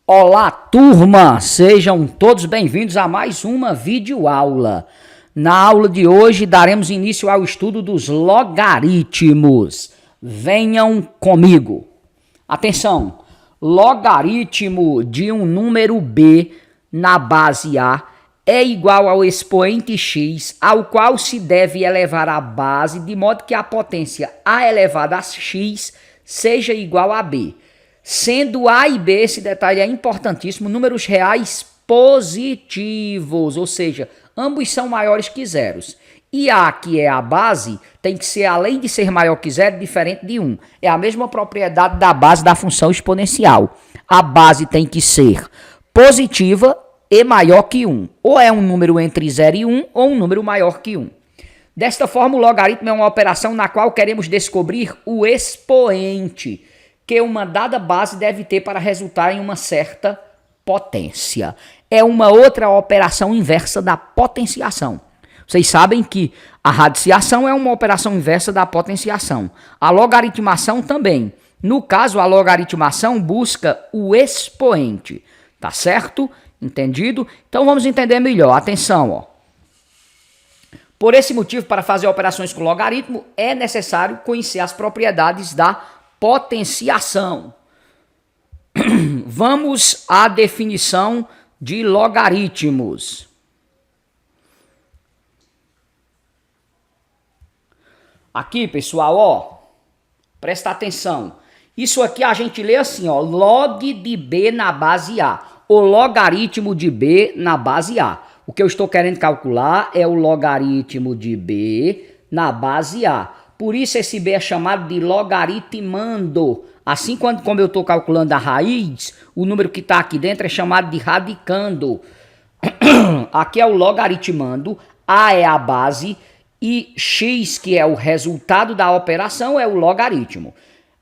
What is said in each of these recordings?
Olá, turma! Sejam todos bem-vindos a mais uma videoaula. Na aula de hoje, daremos início ao estudo dos logaritmos. Venham comigo. Atenção! Logaritmo de um número b na base a é igual ao expoente x, ao qual se deve elevar a base, de modo que a potência a elevada a x seja igual a b. Sendo A e B, esse detalhe é importantíssimo, números reais positivos, ou seja, ambos são maiores que zeros. E A, que é a base, tem que ser, além de ser maior que zero, diferente de 1. É a mesma propriedade da base da função exponencial. A base tem que ser positiva e maior que 1. Ou é um número entre 0 e 1, ou um número maior que 1. Desta forma, o logaritmo é uma operação na qual queremos descobrir o expoente que uma dada base deve ter para resultar em uma certa potência. É uma outra operação inversa da potenciação. Vocês sabem que a radiciação é uma operação inversa da potenciação. A logaritmação também. No caso, a logaritmação busca o expoente. Tá certo? Entendido? Então vamos entender melhor. Atenção, ó. Por esse motivo, para fazer operações com logaritmo, é necessário conhecer as propriedades da potenciação. Vamos à definição de logaritmos. Aqui, pessoal, ó, presta atenção. Isso aqui a gente lê assim, ó, log de b na base a, o logaritmo de b na base a. O que eu estou querendo calcular é o logaritmo de b na base a. Por isso esse b é chamado de logaritmando. Assim, como eu estou calculando a raiz, o número que está aqui dentro é chamado de radicando. Aqui é o logaritmando, a é a base e x, que é o resultado da operação, é o logaritmo.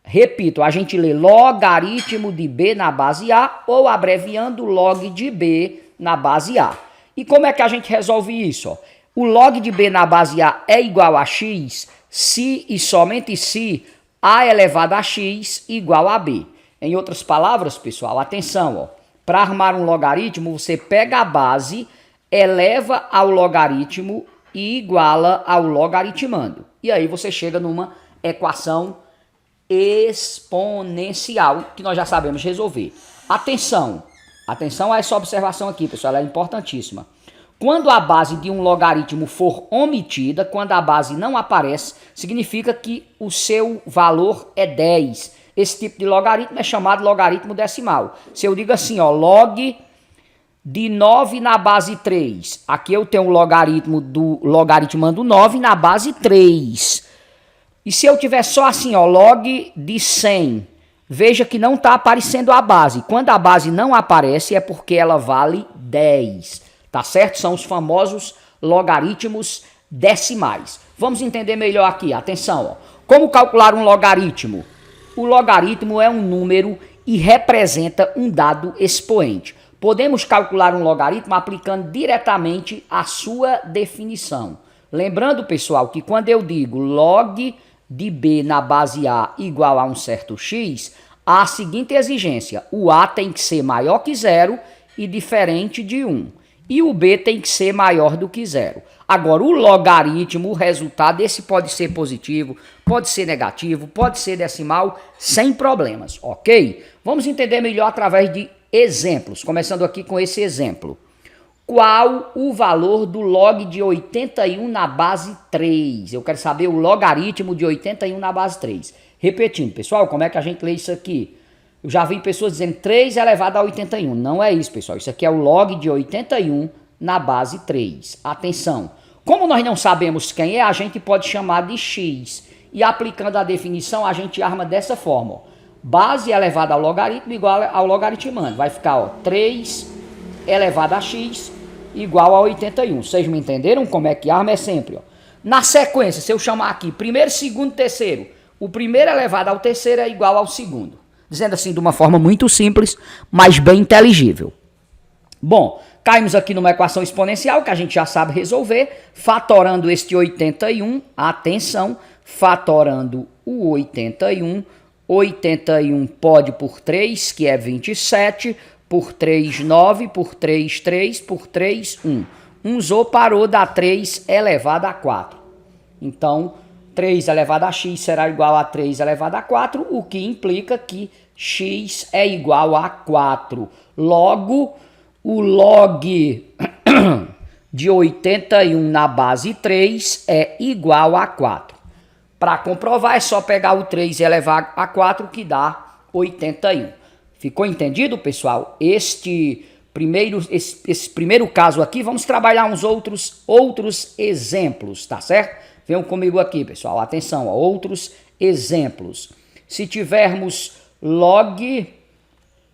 Repito, a gente lê logaritmo de b na base a ou abreviando log de b na base a. E como é que a gente resolve isso? Ó? O log de b na base a é igual a x se e somente se a elevado a x igual a b. Em outras palavras, pessoal, atenção, para armar um logaritmo, você pega a base, eleva ao logaritmo e iguala ao logaritmando. E aí você chega numa equação exponencial, que nós já sabemos resolver. Atenção a essa observação aqui, pessoal, ela é importantíssima. Quando a base de um logaritmo for omitida, quando a base não aparece, significa que o seu valor é 10. Esse tipo de logaritmo é chamado logaritmo decimal. Se eu digo assim, ó, log de 9 na base 3, aqui eu tenho o logaritmo do logaritmando 9 na base 3. E se eu tiver só assim, ó, log de 100, veja que não está aparecendo a base. Quando a base não aparece é porque ela vale 10. Tá certo? São os famosos logaritmos decimais. Vamos entender melhor aqui. Atenção, ó. Como calcular um logaritmo? O logaritmo é um número e representa um dado expoente. Podemos calcular um logaritmo aplicando diretamente a sua definição. Lembrando, pessoal, que quando eu digo log de b na base a igual a um certo x, há a seguinte exigência. O a tem que ser maior que zero e diferente de 1. E o b tem que ser maior do que zero. Agora, o logaritmo, o resultado, esse pode ser positivo, pode ser negativo, pode ser decimal, sem problemas, ok? Vamos entender melhor através de exemplos, começando aqui com esse exemplo. Qual o valor do log de 81 na base 3? Eu quero saber o logaritmo de 81 na base 3. Repetindo, pessoal, como é que a gente lê isso aqui? Eu já vi pessoas dizendo 3 elevado a 81. Não é isso, pessoal. Isso aqui é o log de 81 na base 3. Atenção. Como nós não sabemos quem é, a gente pode chamar de x. E aplicando a definição, a gente arma dessa forma. Ó. Base elevada ao logaritmo igual ao logaritmando. Vai ficar, ó, 3 elevado a x igual a 81. Vocês me entenderam como é que arma? É sempre, ó. Na sequência, se eu chamar aqui primeiro, segundo, terceiro, o primeiro elevado ao terceiro é igual ao segundo. Dizendo assim de uma forma muito simples, mas bem inteligível. Bom, caímos aqui numa equação exponencial que a gente já sabe resolver, fatorando este 81, atenção, fatorando o 81, 81 pode por 3, que é 27, por 3, 9, por 3, 3, por 3, 1. Usou, parou, dá 3 elevado a 4. Então, 3 elevado a x será igual a 3 elevado a 4, o que implica que x é igual a 4. Logo, o log de 81 na base 3 é igual a 4. Para comprovar, é só pegar o 3 e elevar a 4, que dá 81. Ficou entendido, pessoal? Esse primeiro caso aqui, vamos trabalhar uns outros exemplos, tá certo? Venham comigo aqui, pessoal. Atenção, ó, outros exemplos. Se tivermos log,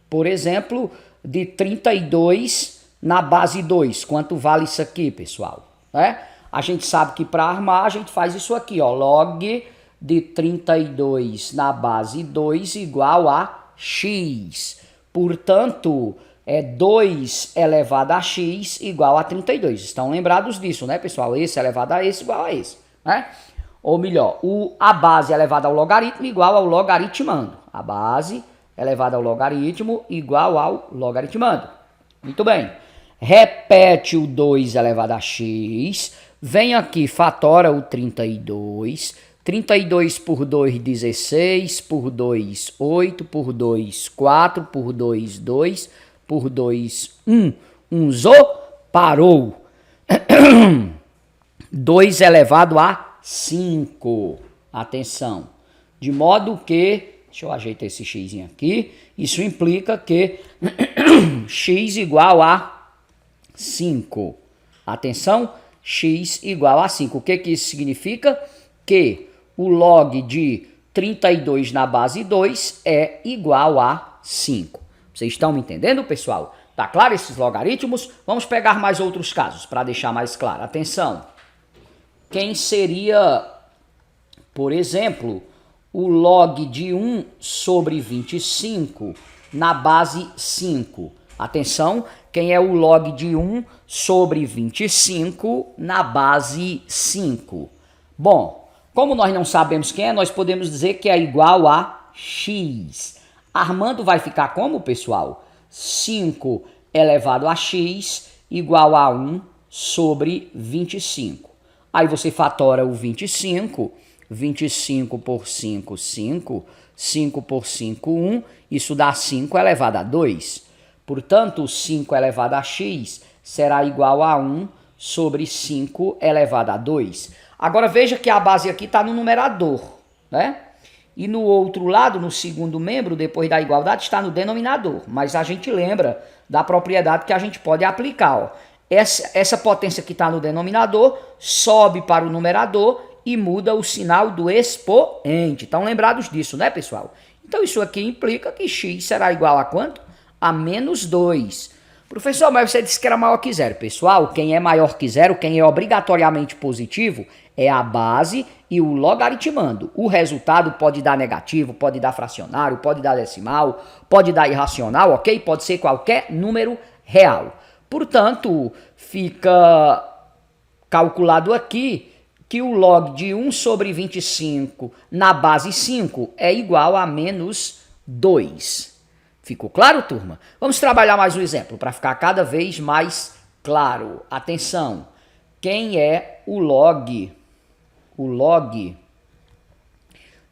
por exemplo, de 32 na base 2, quanto vale isso aqui, pessoal? A gente sabe que para armar a gente faz isso aqui, ó, log de 32 na base 2 igual a x. Portanto, 2 elevado a x igual a 32. Estão lembrados disso, né, pessoal? Esse elevado a esse igual a esse, né? Ou melhor, a base elevada ao logaritmo igual ao logaritmando. A base elevada ao logaritmo igual ao logaritmando. Muito bem. Repete o 2 elevado a x. Vem aqui, fatora o 32. 32 por 2, 16. Por 2, 8. Por 2, 4. Por 2, 2. Por 2, 1. Usou, parou. 2 elevado a 5. Atenção. De modo que, deixa eu ajeitar esse x aqui. Isso implica que x igual a 5. Atenção, x igual a 5. O que isso significa? Que o log de 32 na base 2 é igual a 5. Vocês estão me entendendo, pessoal? Tá claro esses logaritmos? Vamos pegar mais outros casos para deixar mais claro. Atenção. Quem seria, por exemplo, o log de 1 sobre 25 na base 5? Atenção, quem é o log de 1 sobre 25 na base 5? Bom, como nós não sabemos quem é, nós podemos dizer que é igual a x. Armando vai ficar como, pessoal? 5 elevado a x igual a 1 sobre 25. Aí você fatora o 25, 25 por 5, 5, 5 por 5, 1, isso dá 5 elevado a 2. Portanto, 5 elevado a x será igual a 1 sobre 5 elevado a 2. Agora veja que a base aqui está no numerador, né? E no outro lado, no segundo membro, depois da igualdade, está no denominador. Mas a gente lembra da propriedade que a gente pode aplicar, ó. Essa potência que está no denominador sobe para o numerador e muda o sinal do expoente. Estão lembrados disso, né, pessoal? Então isso aqui implica que x será igual a quanto? A menos 2. Professor, mas você disse que era maior que zero. Pessoal, quem é maior que zero, quem é obrigatoriamente positivo, é a base e o logaritmando. O resultado pode dar negativo, pode dar fracionário, pode dar decimal, pode dar irracional, ok? Pode ser qualquer número real. Portanto, fica calculado aqui que o log de 1 sobre 25 na base 5 é igual a menos 2. Ficou claro, turma? Vamos trabalhar mais um exemplo para ficar cada vez mais claro. Atenção, quem é o log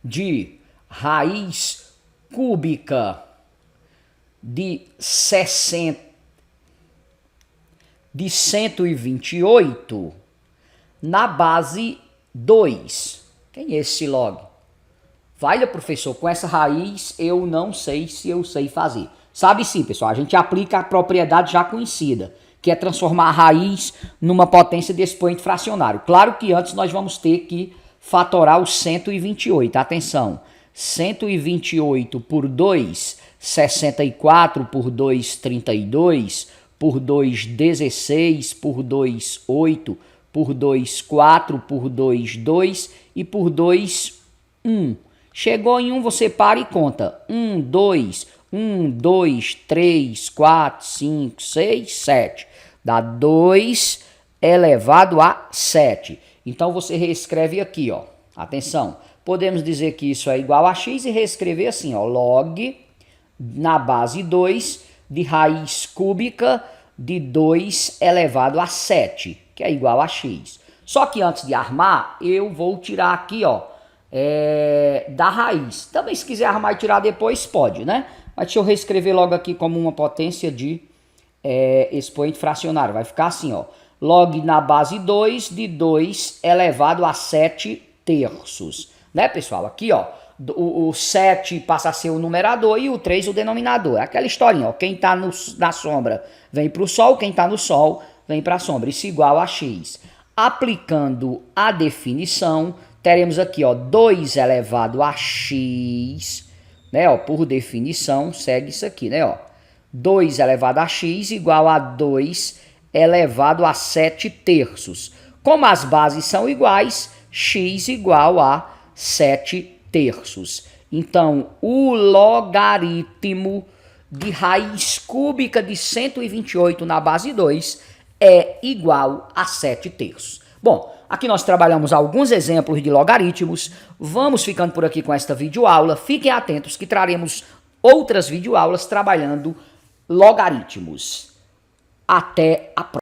de raiz cúbica de 128 na base 2. Quem é esse log? Vai, professor, com essa raiz eu não sei se eu sei fazer. Sabe sim, pessoal, a gente aplica a propriedade já conhecida, que é transformar a raiz numa potência de expoente fracionário. Claro que antes nós vamos ter que fatorar o 128. Atenção, 128 por 2, 64 por 2, 32, por 2, 16, por 2, 8, por 2, 4, por 2, 2 e por 2, 1. Chegou em 1, você para e conta. 1, 2, 1, 2, 3, 4, 5, 6, 7. Dá 2 elevado a 7. Então você reescreve aqui, ó. Atenção. Podemos dizer que isso é igual a x e reescrever assim, ó. Log na base 2 de raiz cúbica de 2 elevado a 7, que é igual a x. Só que antes de armar, eu vou tirar aqui, ó, da raiz. Também se quiser armar e tirar depois, pode, né? Mas deixa eu reescrever logo aqui como uma potência de expoente fracionário. Vai ficar assim, ó. Log na base 2 de 2 elevado a 7 terços. Né, pessoal? Aqui, ó. O 7 passa a ser o numerador e o 3 o denominador. É aquela historinha, ó. Quem tá na sombra vem pro sol, quem tá no sol vem pra sombra. Isso igual a x. Aplicando a definição, teremos aqui, ó, 2 elevado a x, né, ó, por definição, segue isso aqui, né, ó. 2 elevado a x igual a 2 elevado a 7 terços. Como as bases são iguais, x igual a 7 terços. Então, o logaritmo de raiz cúbica de 128 na base 2 é igual a 7 terços. Bom, aqui nós trabalhamos alguns exemplos de logaritmos. Vamos ficando por aqui com esta videoaula. Fiquem atentos que traremos outras videoaulas trabalhando logaritmos. Até a próxima.